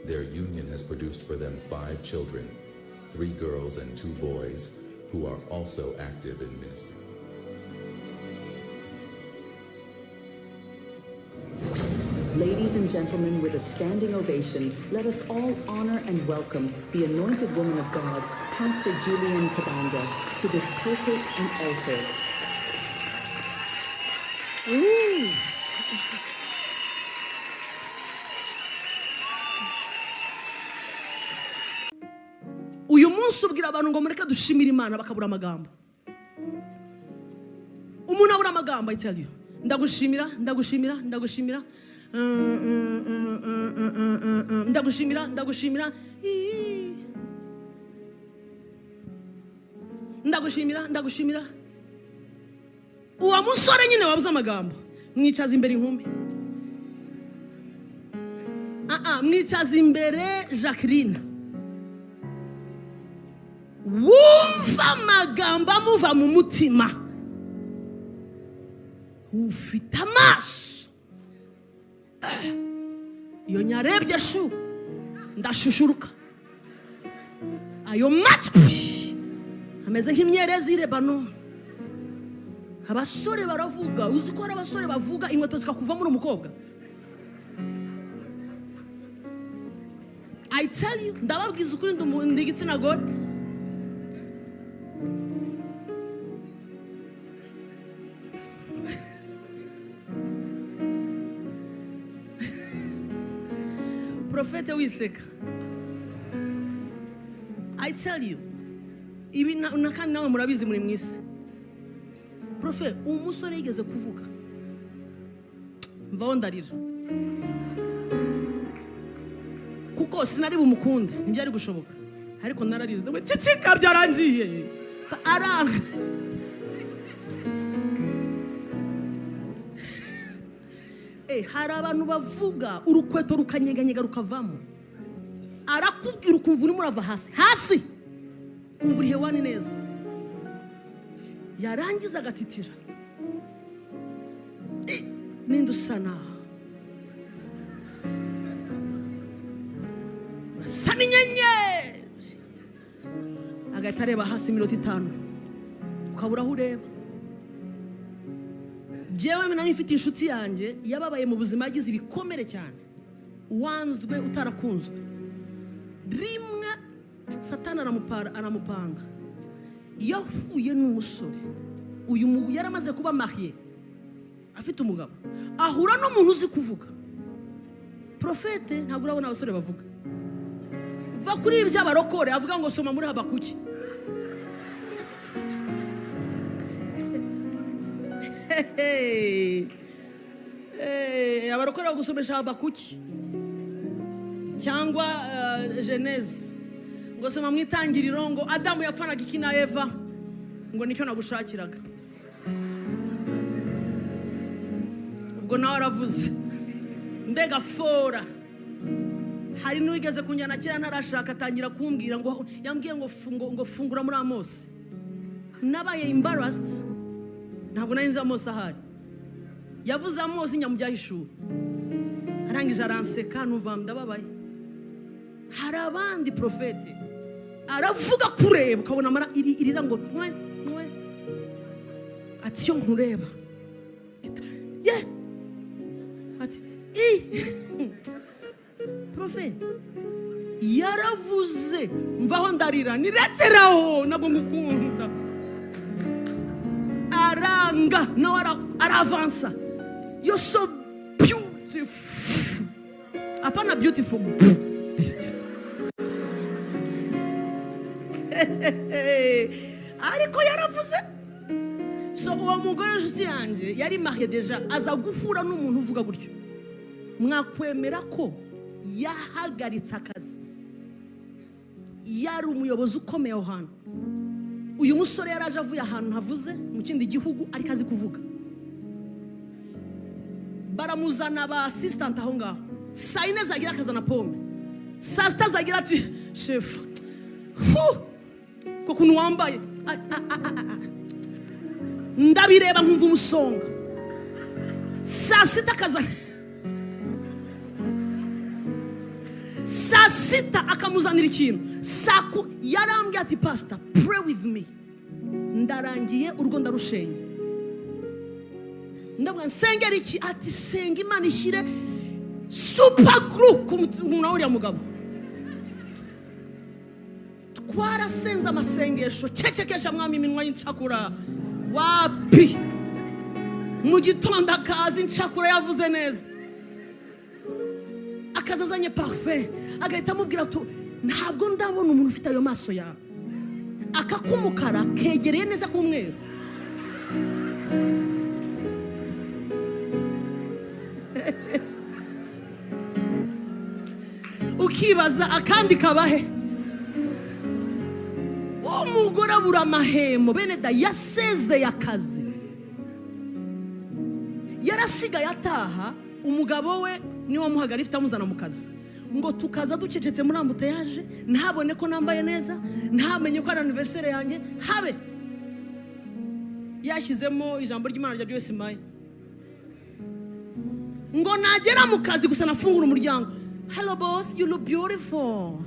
Their union has produced for them 5 children, 3 girls and 2 boys, who are also active in ministry. Ladies and gentlemen, with a standing ovation, let us all honor and welcome the anointed woman of God, Pastor Julienne Kabanda, to this pulpit and altar. Uyu munsi ubwira abantu ngo mureke dushimira Imana bakabura amagambo. Umuntu abura amagambo, I tell you. Ndagushimira. Ndagushimira. Ndagushimira. Ndagushimira. Uwa musore nyine wabuze amagambo. Mwicaza imbere inkumi. Mwicaza imbere Jacqueline. Wumva amagambo amuva mu mutima. Ufite amaso. Iyo nyarebye shu ndashushuruka. Ayo matwi ameze nk'imyerezi y'Irebano. Abasore baravuga, uzi ko ari abasore bavuga inkweto zikakuva muri umukobwa. I tell you, ndababwiza ukuri ndi igitsina gore. Profete wiseka. I tell you, ibi nakandi nawe murabizi muri mwisi. Profe, umusore yigeze kuvuga. Mvaho ndarira. Kuko sinari bumukunde, ntibyari gushoboka. Ariko nararize. Ndabwe cicika byarangiye. Aranga. Hari abantu bavuga urukweto rukanyeganyega rukavamo. Arakubwira ukumva uri murava hasi kumva uri hewani neza. Yarangiza agatitira. Nindusana sani nyenye agahita areba hasi iminota 5 ukabura aho ureba. Jewe nari mfite inshuti yanjye yababaye mu buzima yagize ibikomere cyane, wanzwe utarakunzwe. Rimwe Satani aramupanga yahuye n'umusore. Uyu mugu yaramaze kuba marié afite umugabo, ahura n'umuntu uzi kuvuga. Profete ntabwo urabona abasore bavuga. Va kuri ibyo abarokore avuga ngo soma muri Habakuki. Abarokora gusomesha Habakuki cyangwa Genese ngo soma mu itangiriro ngo Adamu yapfanaga iki na Eva ngo nicyo nagushakiraga. Ubwo nawe aravuze mbega fora. Hari n'uwigeze kunjyana kera ntarashaka atangira kumbwira ngo yambwiye ngo fungura muri Amos. Nabaye embarrassed. Ntabwo nari nzi Amos ahari. Yavuze Amos nyamujyahishu. Arangije aranseka numva ndababaye. Hari abandi profete aravuga kureba ukabona mara irira ngo twe ati yo nkureba. Ye ati profete yaravuze mvaho ndarira nireteraho nabwo ngukunda. Aranga no aravansa. You're so beautiful. Apana beautiful. Ariko yaravuze. So uwo mugore inshuti yanjye yari marié deja aza guhura n'umuntu uvuga gutyo. Mwakwemera ko yahagaritse akazi. Yari umuyobozi ukomeye aho hantu. Uyu musore yaraje avuye ahantu havuze mu kindi gihugu ariko azi kuvuga. Baramuzana ba assistant aho ngaho. Saa 4 zagira akazana pome. Saa 6 zagira ati chef. Ko kuntu wambaye. Ndabireba nkumva umusonga. Saa 6 akazana. saa sita akamuzanira ikintu, yarambwiye ati pastor pray with me, ndarangiye urugo ndarushenye. Ndabwo nsengera iki? Ati senga Imana ishyire super group ku muntu uriya mugabo. Twarasenze amasengesho cecekesha mwami iminwa y'incakura, wapi mu gitondo akazi incakura yavuze neza, akazazanye parfait, agahita amubwira ati ntabwo ndabona umuntu ufite ayo maso yawe, akakumukara kegereye neza k'umweru. Ukibaza akandi kabahe, umugore abura amahemo, bene da yasezeye akazi, yarasigaye ataha, umugabo we niwe wamuhaga lift amuzana mu kazi, ngo tukaza ducecetse muri ambuteyage, ntabone ko nambaye neza, ntamenye ko ari anniversaire yanjye, habe yashyizemo ijambo ry'Imana rya Joyce Maye, ngo nagera mu kazi gusa nafungura umuryango, hello boss, you look beautiful.